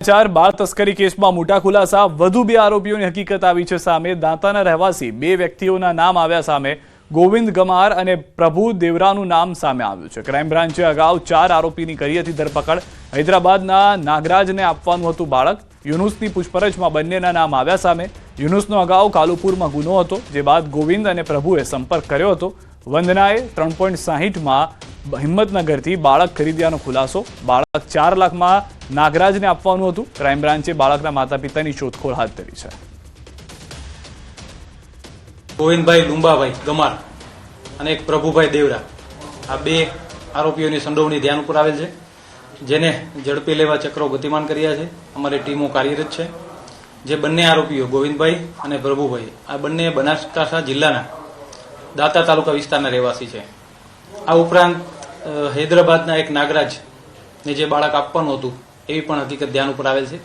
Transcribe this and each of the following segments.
બાળ તસ્કરી કેસમાં મોટા ખુલાસા વધુ 2 આરોપીઓની હકીકત આવી છે સામે। દાંતાના રહેવાસી 2 વ્યક્તિઓના નામ આવ્યા સામે। ગોવિંદ ગમાર અને પ્રભુ દેવરાનું નામ સામે આવ્યું છે। ક્રાઇમ બ્રાન્ચે અગાઉ 4 આરોપીની કરી હતી ધરપકડ। હૈદરાબાદના નાગરાજને આપવાનું હતું બાળક। યુનુસની પૂછપરછમાં બંનેના નામ આવ્યા સામે। યુનુસનો અગાઉ કાલુપુરમાં ગુનો હતો, જે બાદ ગોવિંદ અને પ્રભુએ સંપર્ક કર્યો હતો। વંદનાએ 3.60માં હિંમતનગરથી બાળક ખરીદ્યાનો ખુલાસો। બાળક 4 લાખમાં નાગરાજને આપવાનું હતું। ક્રાઇમ બ્રાન્ચે બાળકના માતા પિતાની શોધખોળ હાથ ધરી છે। ગોવિંદભાઈ લુંબાભાઈ ગમાર અને એક પ્રભુભાઈ દેવરા, આ 2 આરોપીઓની સંડોવણી ધ્યાન ઉપર આવેલ છે, જેને ઝડપી લેવા ચક્રો ગતિમાન કર્યા છે। અમારી ટીમો કાર્યરત છે। જે બંને આરોપીઓ ગોવિંદભાઈ અને પ્રભુભાઈ, આ બંને બનાસકાંઠા જિલ્લાના દાંતા તાલુકા વિસ્તારના રહેવાસી છે। આ ઉપરાંત હૈદરાબાદના એક નાગરાજને જે બાળક આપવાનું હતું એવી પણ હકીકત ધ્યાન ઉપર આવેલ છે,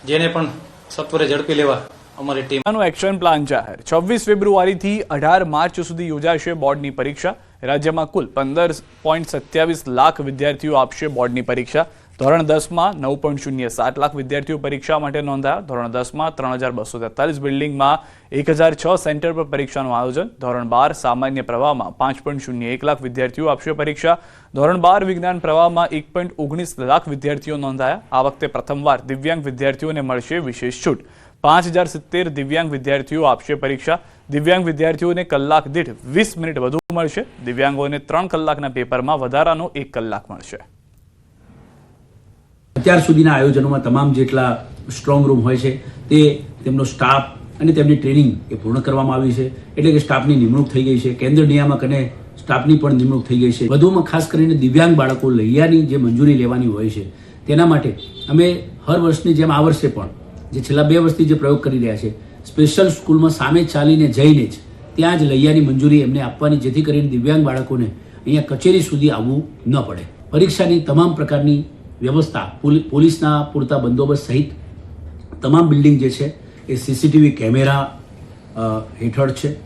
જેને પણ સત્વરે ઝડપી લેવા અમારી ટીમનો એક્શન પ્લાન જાહેર। 26 ફેબ્રુઆરીથી 18 માર્ચ સુધી યોજાશે બોર્ડની પરીક્ષા। રાજ્યમાં કુલ 15.27 લાખ વિદ્યાર્થીઓ આપશે બોર્ડની પરીક્ષા। ધોરણ 10માં 9.07 લાખ વિદ્યાર્થીઓ પરીક્ષા માટે નોંધાયા। ધોરણ 10માં 3243 બિલ્ડિંગમાં 1006 સેન્ટર પર પરીક્ષાનું આયોજન। ધોરણ 12 સામાન્ય પ્રવાહમાં 5.01 લાખ વિદ્યાર્થીઓ આપશે પરીક્ષા। ધોરણ 12 વિજ્ઞાન પ્રવાહમાં 1.19 લાખ વિદ્યાર્થીઓ નોંધાયા। આ વખતે પ્રથમવાર દિવ્યાંગ વિદ્યાર્થીઓને મળશે વિશેષ છૂટ। 5070 દિવ્યાંગ વિદ્યાર્થીઓ આપશે પરીક્ષા। દિવ્યાંગ વિદ્યાર્થીઓને કલાક દીઠ 20 મિનિટ વધુ મળશે। દિવ્યાંગોને 3 કલાકના પેપરમાં વધારાનો 1 કલાક મળશે। અત્યાર સુધીના આયોજનોમાં તમામ જેટલા સ્ટ્રોંગ રૂમ હોય છે તે તેમનો સ્ટાફ અને તેમની ટ્રેનિંગ એ પૂર્ણ કરવામાં આવી છે। એટલે કે સ્ટાફની નિમણૂક થઈ ગઈ છે। કેન્દ્ર નિયામક અને સ્ટાફની પણ નિમણૂક થઈ ગઈ છે। વધુમાં ખાસ કરીને દિવ્યાંગ બાળકો લૈયાની જે મંજૂરી લેવાની હોય છે તેના માટે અમે હર વર્ષની જેમ આ વર્ષે પણ જે છેલ્લા 2 વર્ષથી જે પ્રયોગ કરી રહ્યા છે, સ્પેશિયલ સ્કૂલમાં સામે ચાલીને જઈને જ ત્યાં જ લૈયાની મંજૂરી એમને આપવાની, જેથી કરીને દિવ્યાંગ બાળકોને અહીંયા કચેરી સુધી આવવું ન પડે। પરીક્ષાની તમામ પ્રકારની વ્યવસ્થા, પોલીસના પૂરતા બંદોબસ્ત સહિત તમામ બિલ્ડિંગ જે છે એ સીસીટીવી કેમેરા હેઠળ છે।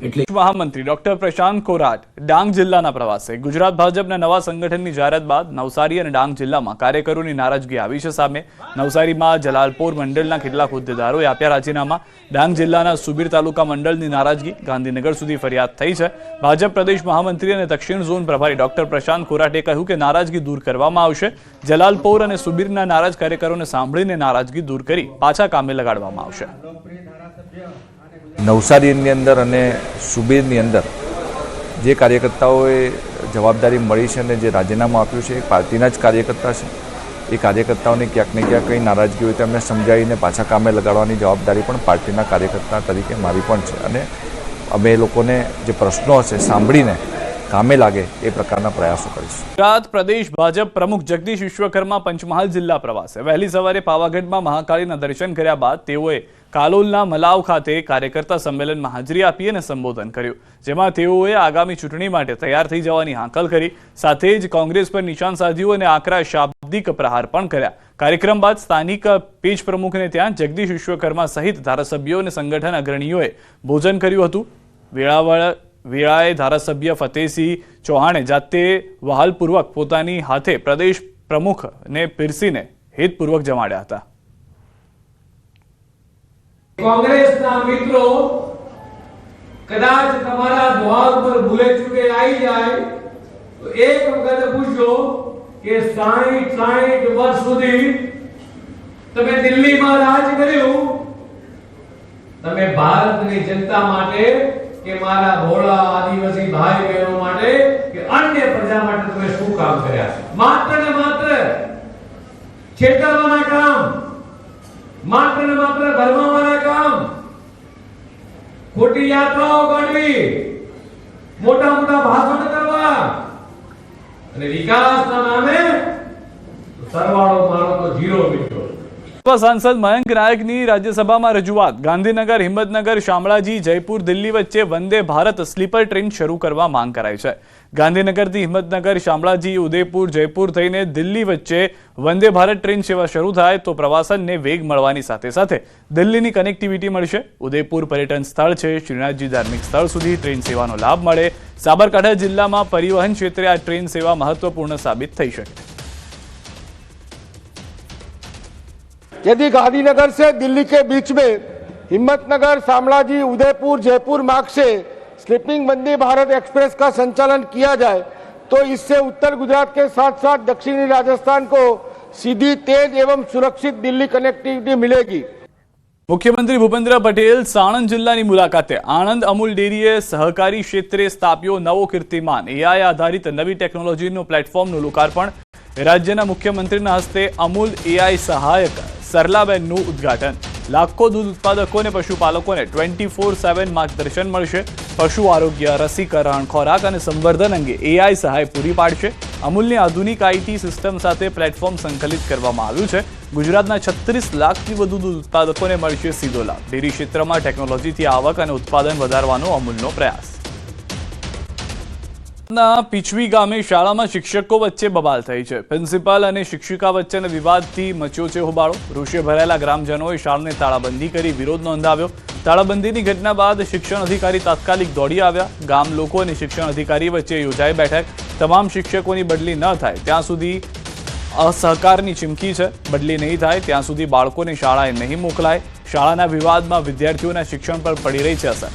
એટલે મહામંત્રી ડોક્ટર પ્રશાંત કોરાટ ડાંગ જિલ્લાના પ્રવાસે। ગુજરાત ભાજપના નવા સંગઠનની જાહેરાત બાદ નવસારી અને ડાંગ જિલ્લામાં કાર્યકરોની નારાજગી આવી છે સામે। નવસારીમાં જલાલપોર મંડળના કેટલાક હોદ્દેદારોએ આપ્યા રાજીનામા। ડાંગ જિલ્લાના સુબીર તાલુકા મંડળની નારાજગી ગાંધીનગર સુધી ફરિયાદ થઈ છે। ભાજપ પ્રદેશ મહામંત્રી અને દક્ષિણ ઝોન પ્રભારી ડોક્ટર પ્રશાંત કોરાટે કહ્યું કે નારાજગી દૂર કરવામાં આવશે। જલાલપોર અને સુબીરના નારાજ કાર્યકરોને સાંભળીને નારાજગી દૂર કરી પાછા કામે લગાડવામાં આવશે। નવસારીની અંદર અને સુબીરની અંદર જે કાર્યકર્તાઓએ જવાબદારી મળી છે અને જે રાજીનામું આપ્યું છે એ પાર્ટીના જ કાર્યકર્તા છે। એ કાર્યકર્તાઓને ક્યાંક ને ક્યાંક કંઈ નારાજગી હોય તો એમને સમજાવીને પાછા કામે લગાડવાની જવાબદારી પણ પાર્ટીના કાર્યકર્તા તરીકે મારી પણ છે, અને અમે લોકોને જે પ્રશ્નો હશે સાંભળીને કામે લાગે એ પ્રકારના પ્રયાસો કરીશું। ગુજરાત પ્રદેશ ભાજપ પ્રમુખ જગદીશ વિશ્વકર્મા પંચમહાલ જિલ્લા પ્રવાસે। વહેલી સવારે પાવાગઢમાં મહાકાળીના દર્શન કર્યા બાદ તેઓએ કાલોલના મલાવ ખાતે કાર્યકર્તા સંમેલનમાં હાજરી આપી અને સંબોધન કર્યું, જેમાં તેઓએ આગામી ચૂંટણી માટે તૈયાર થઈ જવાની હાકલ કરી। સાથે જ કોંગ્રેસ પર નિશાન સાધ્યું અને આકરા શાબ્દિક પ્રહાર પણ કર્યા। કાર્યક્રમ બાદ સ્થાનિક પેજ પ્રમુખને ત્યાં જગદીશ વિશ્વકર્મા સહિત ધારાસભ્યો અને સંગઠન અગ્રણીઓએ ભોજન કર્યું હતું। વેળાએ ધારાસભ્ય ફતેહસિંહ ચૌહાણે જાતે વહાલપૂર્વક પોતાની હાથે પ્રદેશ પ્રમુખને પીરસીને હેતપૂર્વક જમાડ્યા હતા। કોંગ્રેસના મિત્રો કદાચ તમારા દ્વાર પર ભૂલે ચૂકે આવી જાય તો એક વખત પૂછો કે 60 વર્ષ સુધી તમે દિલ્હીમાં રાજ કર્યું, તમે ભારતની જનતા માટે કે મારા ભોળા આદિવાસી ભાઈ બહેનો માટે કે અન્ય પ્રજા માટે તમે શું કામ કર્યા છે? માત્ર ને માત્ર છેતરવાના કામ, માત્ર ને માત્ર ભરમાવાના કામ, ખોટી યાત્રાઓ કાઢવી, મોટા મોટા ભાષણ કરવા અને વિકાસના નામે સરવાળો મારો તો 0 મીઠો। સાંસદ મયંક નાયકની રાજ્યસભામાં રજૂઆત। ગાંધીનગર, હિંમતનગર, શામળાજી, જયપુર, દિલ્હી વચ્ચે વંદે ભારત સ્લીપર ટ્રેન શરૂ કરવા માંગ કરાઈ છે। ગાંધીનગરથી હિંમતનગર, શામળાજી, ઉદયપુર, જયપુર થઈને દિલ્હી વચ્ચે વંદે ભારત ટ્રેન સેવા શરૂ થાય તો પ્રવાસનને વેગ મળવાની સાથે સાથે દિલ્હીની કનેક્ટિવિટી મળશે। ઉદયપુર પર્યટન સ્થળ છે, શ્રીનાથજી ધાર્મિક સ્થળ સુધી ટ્રેન સેવાનો લાભ મળે। સાબરકાંઠા જિલ્લામાં પરિવહન ક્ષેત્રે આ ટ્રેન સેવા મહત્વપૂર્ણ સાબિત થઈ શકે। यदि गांधीनगर से दिल्ली के बीच में हिम्मतनगर, शामलाजी, उदयपुर, जयपुर मार्ग से स्लीपिंग वंदे भारत एक्सप्रेस का संचालन किया जाए तो इससे उत्तर गुजरात के साथ साथ दक्षिणी राजस्थान को सीधी, तेज एवं सुरक्षित दिल्ली कनेक्टिविटी मिलेगी। મુખ્યમંત્રી ભૂપેન્દ્ર પટેલ સાણંદ જિલ્લાની મુલાકાતે આણંદ અમૂલ ડેરીએ સહકારી ક્ષેત્રે સ્થાપ્યો નવો કીર્તિમાન એઆઈ આધારિત નવી ટેકનોલોજીનું પ્લેટફોર્મનું લોકાર્પણ રાજ્યના મુખ્યમંત્રીના હસ્તે અમૂલ એઆઈ સહાયક સરલાબેનનું ઉદ્ઘાટન લાખો દૂધ ઉત્પાદકોને પશુપાલકોને 24/7 માર્ગદર્શન મળશે પશુ આરોગ્ય રસીકરણ ખોરાક અને સંવર્ધન અંગે એઆઈ સહાય પૂરી પાડશે અમૂલની આધુનિક આઈટી સિસ્ટમ સાથે પ્લેટફોર્મ સંકલિત કરવામાં આવ્યું છે ગુજરાતના 36 લાખથી વધુ દૂધ ઉત્પાદકોને મળશે સીધો લાભ ડેરી ક્ષેત્રમાં ટેકનોલોજીથી આવક અને ઉત્પાદન વધારવાનો અમૂલનો પ્રયાસ ના પીછવી ગામે શાળામાં શિક્ષકો વચ્ચે બબાલ થઈ છે પ્રિન્સિપાલ અને શિક્ષિકા વચ્ચેના વિવાદથી મચ્યો છે હોબાળો રોષે ભરાયેલા ગ્રામજનોએ શાળાને તાળાબંધી કરી વિરોધ નોંધાવ્યો તાળાબંધીની ઘટના બાદ શિક્ષણ અધિકારી તાત્કાલિક દોડી આવ્યા ગામ લોકો અને શિક્ષણ અધિકારી વચ્ચે યોજાઈ બેઠક તમામ શિક્ષકોની બદલી ન થાય ત્યાં સુધી અસહકારની ચીમકી છે બદલી નહીં થાય ત્યાં સુધી બાળકોને શાળાએ નહીં મોકલાય શાળાના વિવાદમાં વિદ્યાર્થીઓના શિક્ષણ પર પડી રહી છે અસર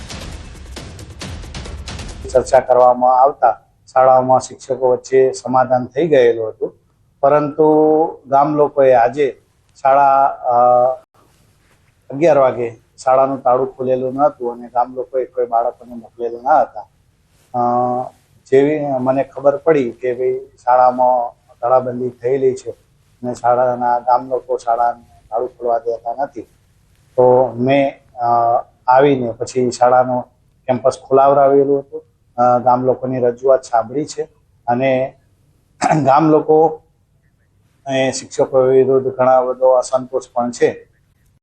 ચર્ચા કરવામાં આવતા શાળાઓમાં શિક્ષકો વચ્ચે સમાધાન થઈ ગયેલું હતું પરંતુ ગામ લોકોએ આજે શાળા 11 વાગે શાળાનું તાળું ખોલેલું ન હતું અને ગામ લોકોએ કોઈ બાળકોને મોકલેલું ન હતા જેવી મને ખબર પડી કે ભાઈ શાળામાં તાળાબંધી થયેલી છે અને શાળાના ગામ લોકો શાળાને તાળું ખોલવા દેતા નથી તો મેં આવીને પછી શાળાનો કેમ્પસ ખોલાવરાવેલું હતું ગામ લોકોની રજૂઆત સાંભળી છે અને ગામ લોકો શિક્ષકો વિરુદ્ધ ઘણા બધો અસંતોષ પણ છે